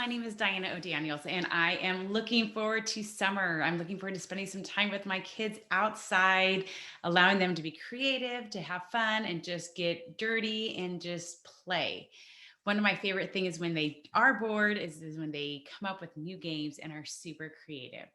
My name is Diana O'Daniels, and I am looking forward to summer. I'm looking forward to spending some time with my kids outside, allowing them to be creative, to have fun, and just get dirty and just play. One of my favorite things when they are bored is when they come up with new games and are super creative.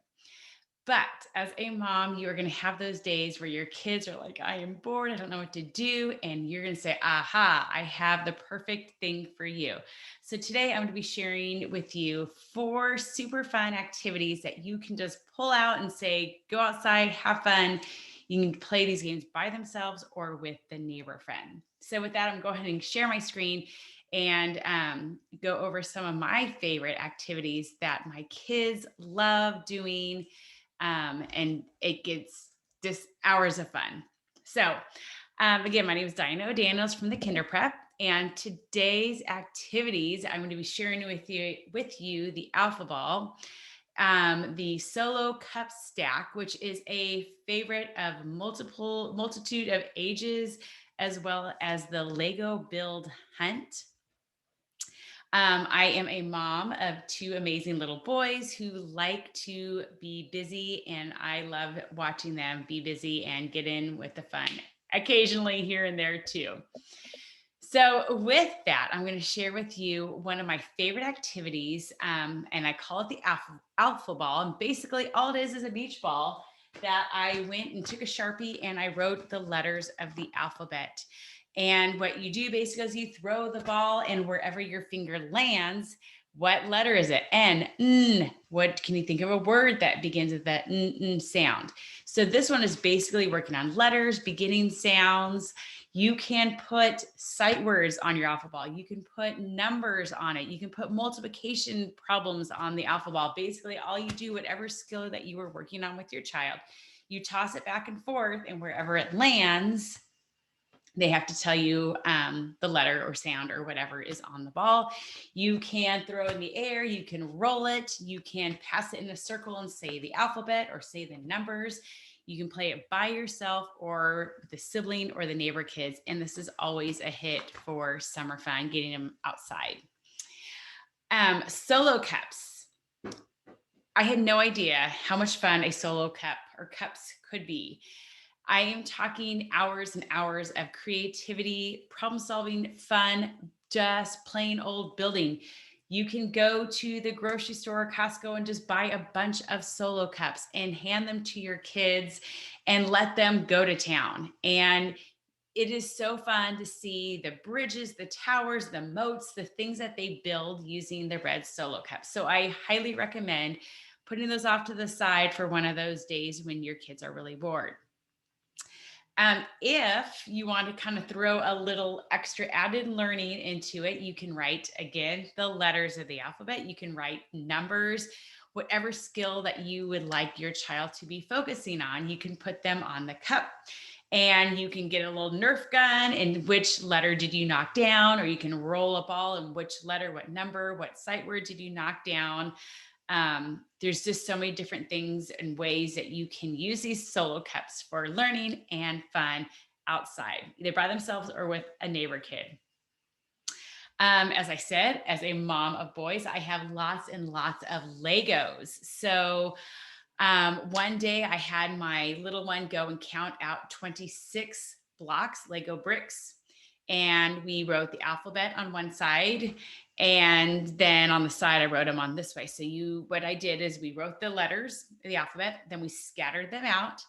But as a mom, you are going to have those days where your kids are like, I am bored. I don't know what to do. And you're going to say, aha, I have the perfect thing for you. So today I'm going to be sharing with you 4 super fun activities that you can just pull out and say, go outside, have fun. You can play these games by themselves or with the neighbor friend. So with that, I'm going to go ahead and share my screen and go over some of my favorite activities that my kids love doing, and it gets just hours of fun. So, again, my name is Diana O'Daniels from the Kinder Prep, and today's activities I'm going to be sharing with you the Alpha Ball, the Solo Cup Stack, which is a favorite of multitude of ages, as well as the Lego Build Hunt. I am a mom of 2 amazing little boys who like to be busy, and I love watching them be busy and get in with the fun occasionally here and there too. So, with that, I'm going to share with you one of my favorite activities, and I call it the Alpha Ball. And basically, all it is a beach ball that I went and took a Sharpie and I wrote the letters of the alphabet. And what you do basically is you throw the ball, and wherever your finger lands, what letter is it? N. N. What can you think of a word that begins with that n sound? So this one is basically working on letters, beginning sounds. You can put sight words on your Alpha Ball. You can put numbers on it. You can put multiplication problems on the Alpha Ball. Basically, all you do, whatever skill that you were working on with your child, you toss it back and forth, and wherever it lands, they have to tell you the letter or sound or whatever is on the ball. You can throw it in the air, you can roll it, you can pass it in a circle and say the alphabet or say the numbers. You can play it by yourself or the sibling or the neighbor kids. And this is always a hit for summer fun, getting them outside. Solo cups. I had no idea how much fun a solo cup or cups could be. I am talking hours and hours of creativity, problem solving, fun, just plain old building. You can go to the grocery store or Costco and just buy a bunch of solo cups and hand them to your kids and let them go to town. And it is so fun to see the bridges, the towers, the moats, the things that they build using the red solo cups. So I highly recommend putting those off to the side for one of those days when your kids are really bored. If you want to kind of throw a little extra added learning into it, you can write again the letters of the alphabet. You can write numbers, whatever skill that you would like your child to be focusing on, you can put them on the cup. And you can get a little Nerf gun and which letter did you knock down, or you can roll a ball and which letter, what number, what sight word did you knock down. There's just so many different things and ways that you can use these solo cups for learning and fun outside, either by themselves or with a neighbor kid. As I said, as a mom of boys, I have lots and lots of Legos. So one day I had my little one go and count out 26 blocks, Lego bricks, and we wrote the alphabet on one side, and then on the side I wrote them on this way. So what I did is we wrote the letters of the alphabet, then we scattered them out,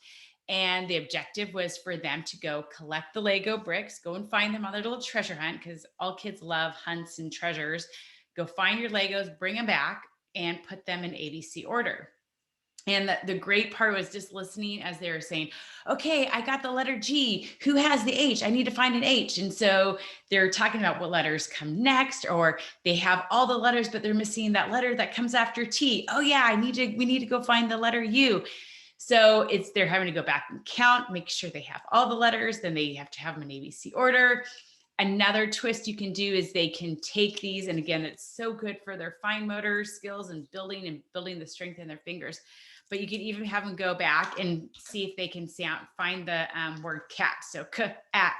and the objective was for them to go collect the Lego bricks, go and find them on their little treasure hunt, because all kids love hunts and treasures. Go find your Legos, bring them back, and put them in ABC order. And the great part was just listening as they were saying, okay, I got the letter G. Who has the H? I need to find an H. And so they're talking about what letters come next, or they have all the letters, but they're missing that letter that comes after T. Oh yeah, we need to go find the letter U. So they're having to go back and count, make sure they have all the letters. Then they have to have them in ABC order. Another twist you can do is they can take these, and again, it's so good for their fine motor skills and building the strength in their fingers. But you can even have them go back and see if they can find the word cat. So cat.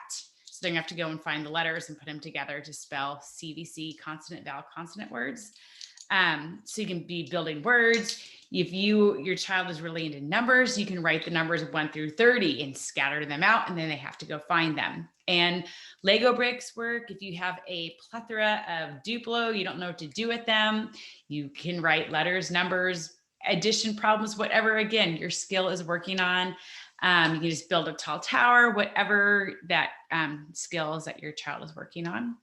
So they're gonna have to go and find the letters and put them together to spell CVC, consonant, vowel, consonant words. So you can be building words. If your child is really into numbers, you can write the numbers 1 through 30 and scatter them out, and then they have to go find them. And Lego bricks work. If you have a plethora of Duplo, you don't know what to do with them, you can write letters, numbers, addition problems, whatever, again, your skill is working on. You can just build a tall tower, whatever that skills that your child is working on.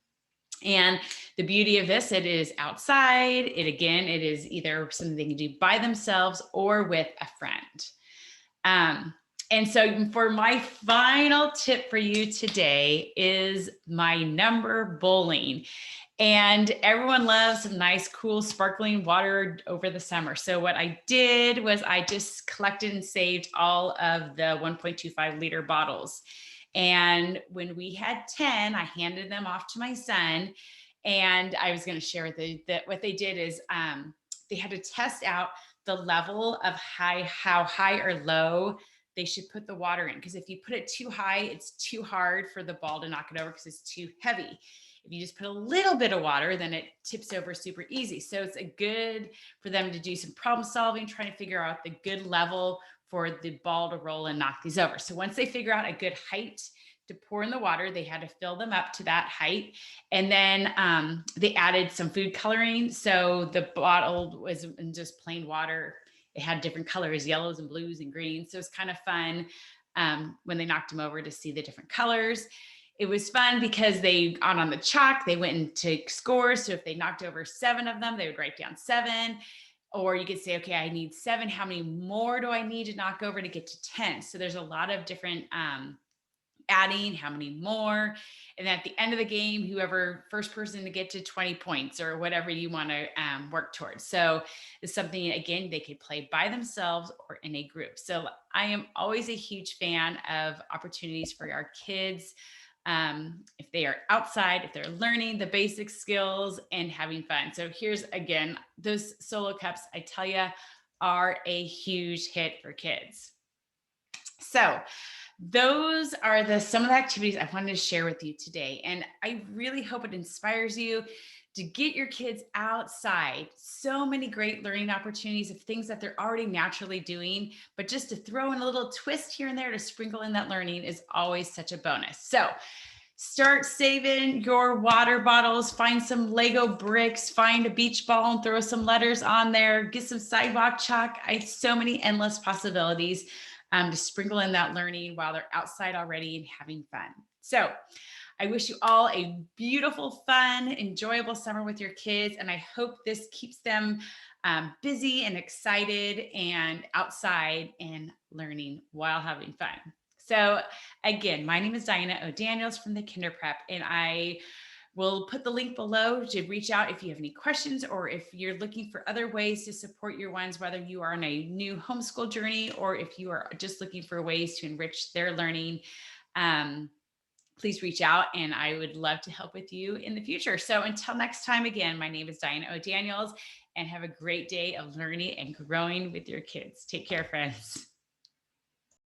And the beauty of this, it is outside. It is either something they can do by themselves or with a friend. And so for my final tip for you today is my number bowling. And everyone loves some nice, cool, sparkling water over the summer. So what I did was I just collected and saved all of the 1.25 liter bottles. And when we had 10, I handed them off to my son. And I was going to share with you that what they did is they had to test out the level of how high or low they should put the water in. Because if you put it too high, it's too hard for the ball to knock it over because it's too heavy. If you just put a little bit of water, then it tips over super easy. So it's a good for them to do some problem solving, trying to figure out the good level for the ball to roll and knock these over. So once they figure out a good height to pour in the water, they had to fill them up to that height. And then they added some food coloring. So the bottle was in just plain water. It had different colors, yellows and blues and greens. So it's kind of fun when they knocked them over to see the different colors. It was fun because they on the chalk, they went and took scores. So if they knocked over 7 of them, they would write down 7. Or you could say, okay, I need 7. How many more do I need to knock over to get to 10? So there's a lot of different adding, how many more. And at the end of the game, whoever first person to get to 20 points or whatever you want to work towards. So it's something, again, they could play by themselves or in a group. So I am always a huge fan of opportunities for our kids. If they are outside, if they're learning the basic skills and having fun. So here's again, those solo cups, I tell you, are a huge hit for kids. So those are some of the activities I wanted to share with you today. And I really hope it inspires you to get your kids outside. So many great learning opportunities of things that they're already naturally doing, but just to throw in a little twist here and there to sprinkle in that learning is always such a bonus. So start saving your water bottles, find some Lego bricks, find a beach ball and throw some letters on there, get some sidewalk chalk. So many endless possibilities to sprinkle in that learning while they're outside already and having fun. So I wish you all a beautiful, fun, enjoyable summer with your kids. And I hope this keeps them busy and excited and outside and learning while having fun. So again, my name is Diana O'Daniels from the Kinder Prep, and I will put the link below to reach out if you have any questions or if you're looking for other ways to support your ones, whether you are on a new homeschool journey or if you are just looking for ways to enrich their learning. Please reach out and I would love to help with you in the future. So until next time, again, my name is Diana O'Daniels and have a great day of learning and growing with your kids. Take care, friends.